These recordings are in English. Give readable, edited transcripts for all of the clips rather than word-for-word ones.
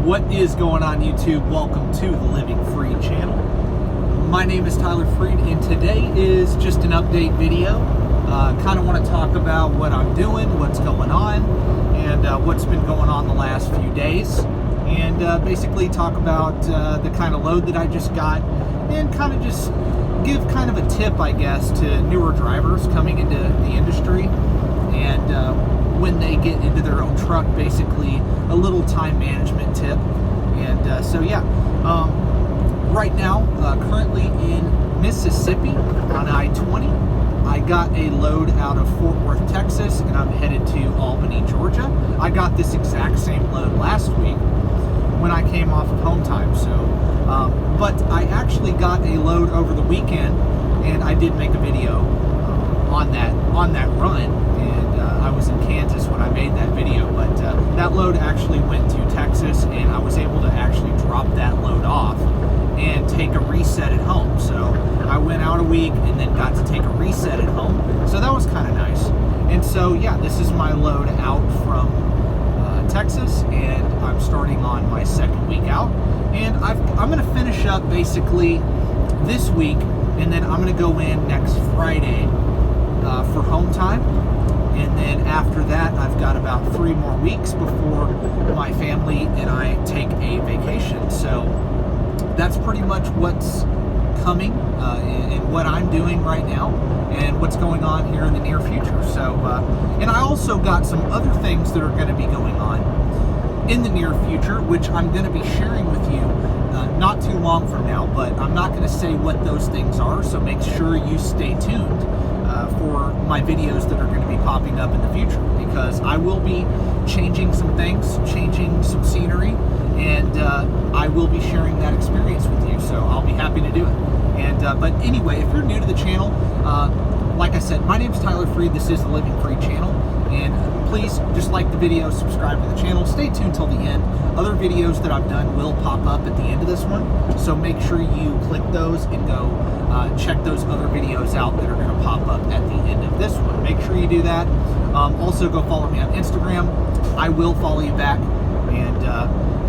What is going on, YouTube? Welcome to the Living Free channel. My name is Tyler Freed, and today is just an update video. Kind of want to talk about what I'm doing, what's going on, and what's been going on the last few days. And basically talk about the kind of load that I just got, and kind of just give kind of a tip, I guess, to newer drivers coming into the industry. And when they get into their own truck, basically a little time management tip. And so yeah, right now, currently in Mississippi on I-20, I got a load out of Fort Worth, Texas, and I'm headed to Albany, Georgia. I got this exact same load last week when I came off of home time. So, but I actually got a load over the weekend, and I did make a video on that run. And I was in Kansas when I made that video, but that load actually went to Texas, and I was able to actually drop that load off and take a reset at home. So I went out a week and then got to take a reset at home. So that was kind of nice. And so yeah, this is my load out from Texas, and I'm starting on my second week out. And I'm going to finish up basically this week, and then I'm going to go in next Friday for home time. And then after that, I've got about 3 more weeks before my family and I take a vacation. So that's pretty much what's coming and what I'm doing right now and what's going on here in the near future. So, and I also got some other things that are going to be going on in the near future, which I'm going to be sharing with you not too long from now, but I'm not going to say what those things are. So make sure you stay tuned for my videos that are going to be popping up in the future, because I will be changing some things, changing some scenery, and I will be sharing that experience with you. So I'll be happy to do it. And but anyway, if you're new to the channel, like I said, my name is Tyler Freed. This is the Living Free channel, and please just like the video, subscribe to the channel, stay tuned till the end. Other videos that I've done will pop up at the end of this one, so make sure you click those and go check those other videos out that are going to pop up at the end of this one. Make sure you do that. Also, go follow me on Instagram. I will follow you back. And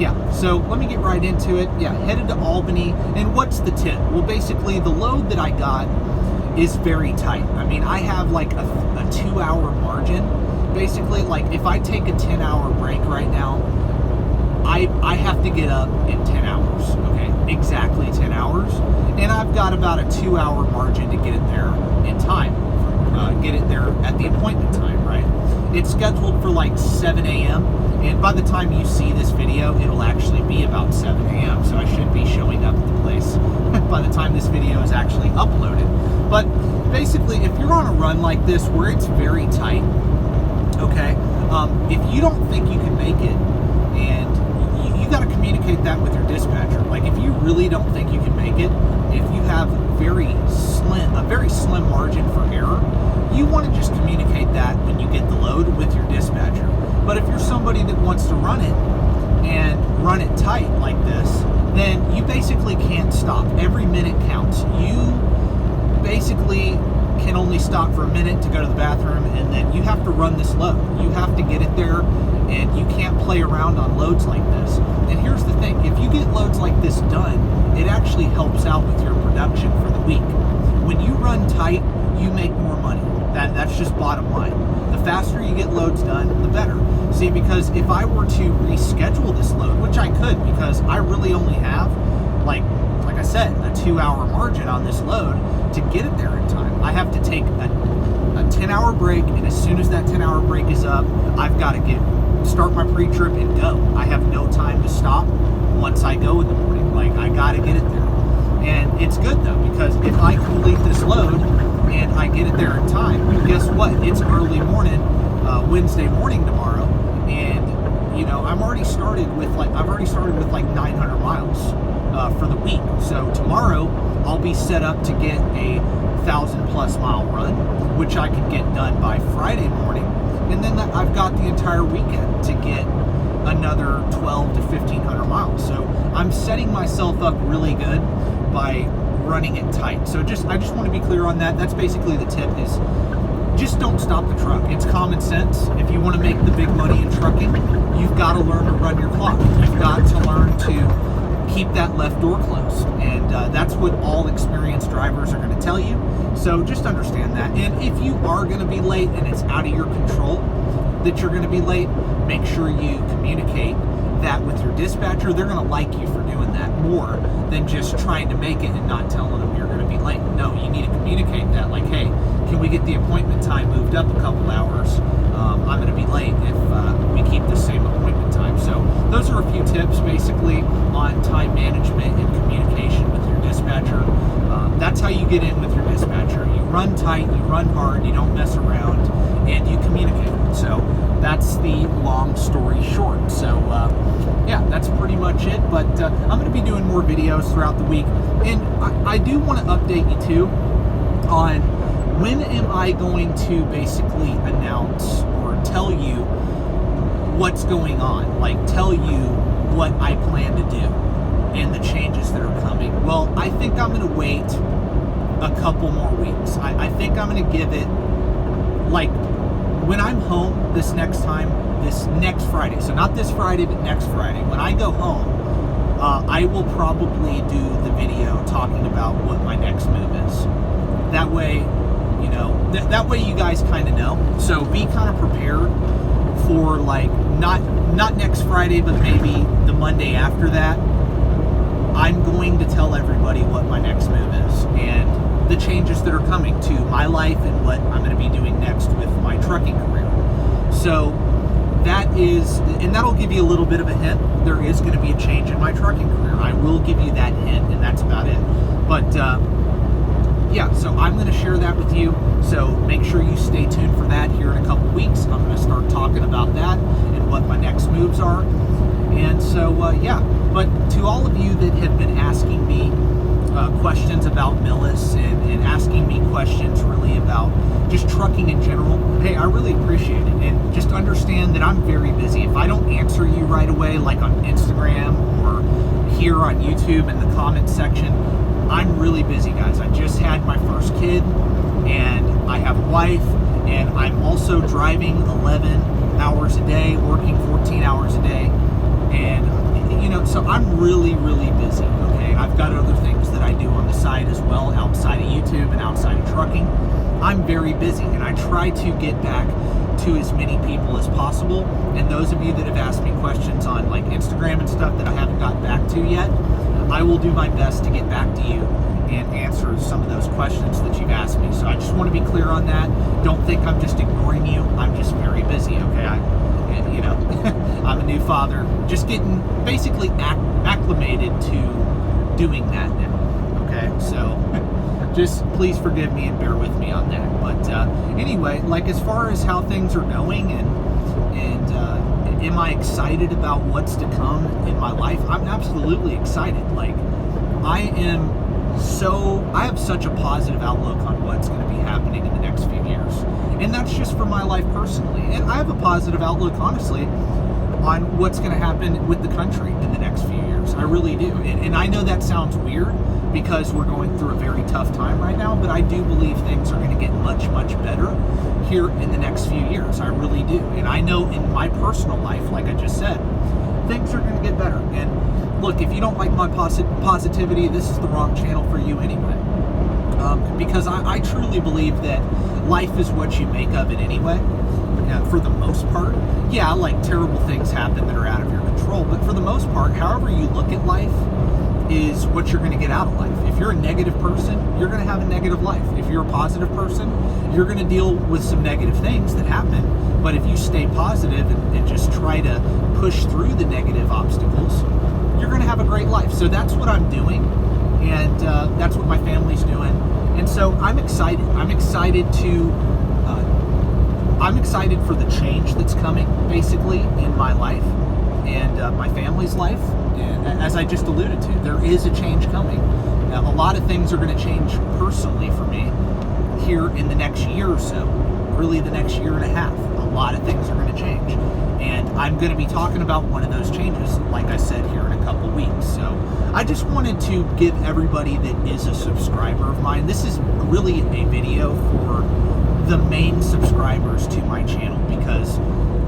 yeah, so let me get right into it. Yeah, headed to Albany. And what's the tip? Well, basically, the load that I got is very tight. I mean, I have like a 2-hour margin. Basically, like if I take a 10-hour break right now, I have to get up in 10 hours, okay? Exactly 10 hours. And I've got about a 2-hour margin to get it there in time. Get it there at the appointment time, right? It's scheduled for like 7 a.m. And by the time you see this video, it'll actually be about 7 a.m. So I should be showing up at the place by the time this video is actually uploaded. But basically, if you're on a run like this where it's very tight, okay, if you don't think you can make it, and you got to communicate that with your dispatcher. Like if you really don't think you can make it, if you have a very slim margin for error, you want to just communicate that when you get the load with your dispatcher. But if you're somebody that wants to run it and run it tight like this, then you basically can't stop. Every minute counts. You basically can only stop for a minute to go to the bathroom, and then you have to run this load. You have to get it there, and you can't play around on loads like this. And here's the thing, if you get loads like this done, it actually helps out with your production for the week. When you run tight, you make more money. That's just bottom line. The faster you get loads done, the better. See, because if I were to reschedule this load, which I could, because I really only have, like I said, a 2-hour margin on this load to get it there in time. I have to take a 10-hour break, and as soon as that 10-hour break is up, I've got to start my pre-trip and go. I have no time to stop once I go in the morning. Like, I got to get it there. And it's good, though, because if I complete this load and I get it there in time, guess what? It's early morning, Wednesday morning tomorrow, and, you know, I've already started with like 900 miles for the week. So tomorrow, I'll be set up to get a 1,000+ mile run, which I can get done by Friday morning. And then I've got the entire weekend to get another 1,200 to 1,500 miles. So I'm setting myself up really good by running it tight. So I just want to be clear on that. That's basically the tip, is just don't stop the truck. It's common sense. If you want to make the big money in trucking, you've got to learn to run your clock. You've got to learn that left door closed. And that's what all experienced drivers are going to tell you. So just understand that. And if you are going to be late and it's out of your control that you're going to be late, make sure you communicate that with your dispatcher. They're going to like you for doing that more than just trying to make it and not telling them you're going to be late. No, you need to communicate that, like, hey, can we get the appointment time moved up a couple hours? I'm going to be late if we keep the same appointment time. So those are a few tips basically on time management and communication with your dispatcher. That's how you get in with your dispatcher. You run tight, you run hard, you don't mess around, and you communicate. So that's the long story short. So yeah, that's pretty much it. But I'm going to be doing more videos throughout the week. And I do want to update you too on when am I going to basically announce or tell you what's going on, like tell you what I plan to do and the changes that are coming. Well, I think I'm going to wait a couple more weeks. I think I'm going to give it, like, when I'm home this next Friday, so not this Friday, but next Friday, when I go home, I will probably do the video talking about what my next move is. That way, you know, that way you guys kind of know. So be kind of prepared for, like, not next Friday, but maybe the Monday after that. I'm going to tell everybody what my next move is and the changes that are coming to my life and what I'm going to be doing next with my trucking career. So that is, and that'll give you a little bit of a hint. There is going to be a change in my trucking career. I will give you that hint, and that's about it. But yeah, so I'm going to share that with you. So make sure you stay tuned for that here in a couple weeks. I'm going to start talking about that and what my next moves are. And so, yeah, but to all of you that have been asking me questions about Millis and asking me questions really about just trucking in general, hey, I really appreciate it. And just understand that I'm very busy. If I don't answer you right away, like on Instagram or here on YouTube in the comment section, I'm really busy, guys. I just had my first kid, and I have a wife, and I'm also driving 11 hours a day, working 14 hours a day. And, you know, so I'm really, really busy, okay? I've got other things that I do on the side as well, outside of YouTube and outside of trucking. I'm very busy, and I try to get back to as many people as possible. And those of you that have asked me questions on, like, Instagram and stuff that I haven't gotten back to yet, I will do my best to get back to you and answer some of those questions that you've asked me. So I just want to be clear on that. Don't think I'm just ignoring you. I'm just very busy, okay? You know, I'm a new father, just getting basically acclimated to doing that now, okay? So just please forgive me and bear with me on that. But anyway, like, as far as how things are going and am I excited about what's to come in my life? I'm absolutely excited. Like, I have such a positive outlook on what's going to be happening in the next few years. And that's just for my life personally. And I have a positive outlook, honestly, on what's going to happen with the country in the next few years. I really do. And I know that sounds weird because we're going through a very tough time right now, but I do believe things are going to get much, much better here in the next few years. I really do. And I know in my personal life, like I just said, things are going to get better. And look, if you don't like my positivity, this is the wrong channel for you anyway. Because I truly believe that life is what you make of it anyway, for the most part. Yeah, like, terrible things happen that are out of your control, but for the most part, however you look at life is what you're going to get out of life. If you're a negative person, you're going to have a negative life. If you're a positive person, you're going to deal with some negative things that happen. But if you stay positive and just try to push through the negative obstacles, you're going to have a great life. So that's what I'm doing, and that's what my family's doing. And so I'm excited. I'm excited for the change that's coming, basically, in my life and my family's life. And as I just alluded to, there is a change coming. A lot of things are going to change personally for me here in the next year or so, really the next year and a half. A lot of things are going to change. And I'm going to be talking about one of those changes, like I said, here in a couple weeks. So I just wanted to give everybody that is a subscriber of mine, this is really a video for the main subscribers to my channel, because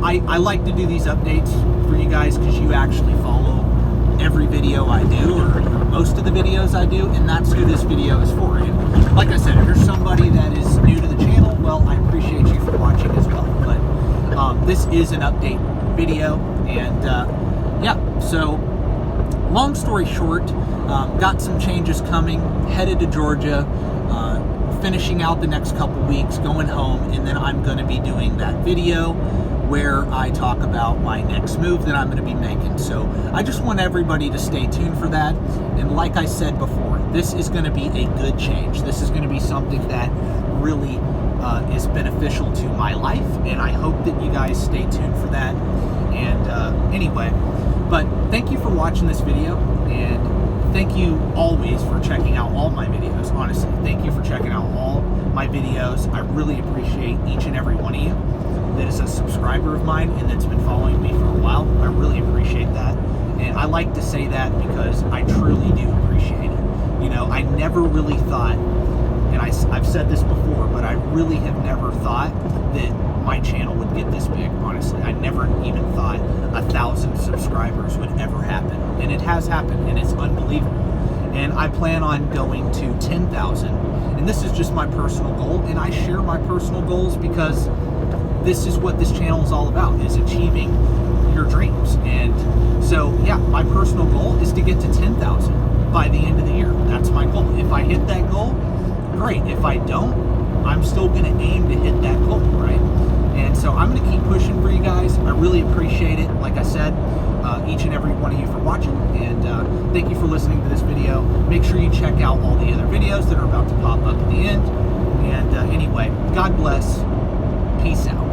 I like to do these updates for you guys because you actually follow every video video I do, or most of the videos I do, and that's who this video is for. And like I said, if you're somebody that is new to the channel, well, I appreciate you for watching as well. But this is an update video, and yeah, so long story short, got some changes coming, headed to Georgia, finishing out the next couple weeks, going home, and then I'm going to be doing that video where I talk about my next move that I'm going to be making. So I just want everybody to stay tuned for that. And like I said before, this is going to be a good change. This is going to be something that really is beneficial to my life, and I hope that you guys stay tuned for that. And anyway, but thank you for watching this video, and thank you always for checking out all my videos. Honestly, thank you for checking out all my videos. I really appreciate each and every one of you that is a subscriber of mine and that's been following me for a while. I really appreciate that. And I like to say that because I truly do appreciate it. You know, I never really thought, and I've said this before, but I really have never thought that my channel would get this big, honestly. I never even thought 1,000 subscribers would ever happen. And it has happened, and it's unbelievable. And I plan on going to 10,000. And this is just my personal goal, and I share my personal goals because this is what this channel is all about, is achieving your dreams. And so, yeah, my personal goal is to get to 10,000 by the end of the year. That's my goal. If I hit that goal, great. If I don't, I'm still going to aim to hit that goal, right? And so I'm going to keep pushing for you guys. I really appreciate it. Like I said, each and every one of you for watching, and thank you for listening to this video. Make sure you check out all the other videos that are about to pop up at the end. And anyway, God bless. Peace out.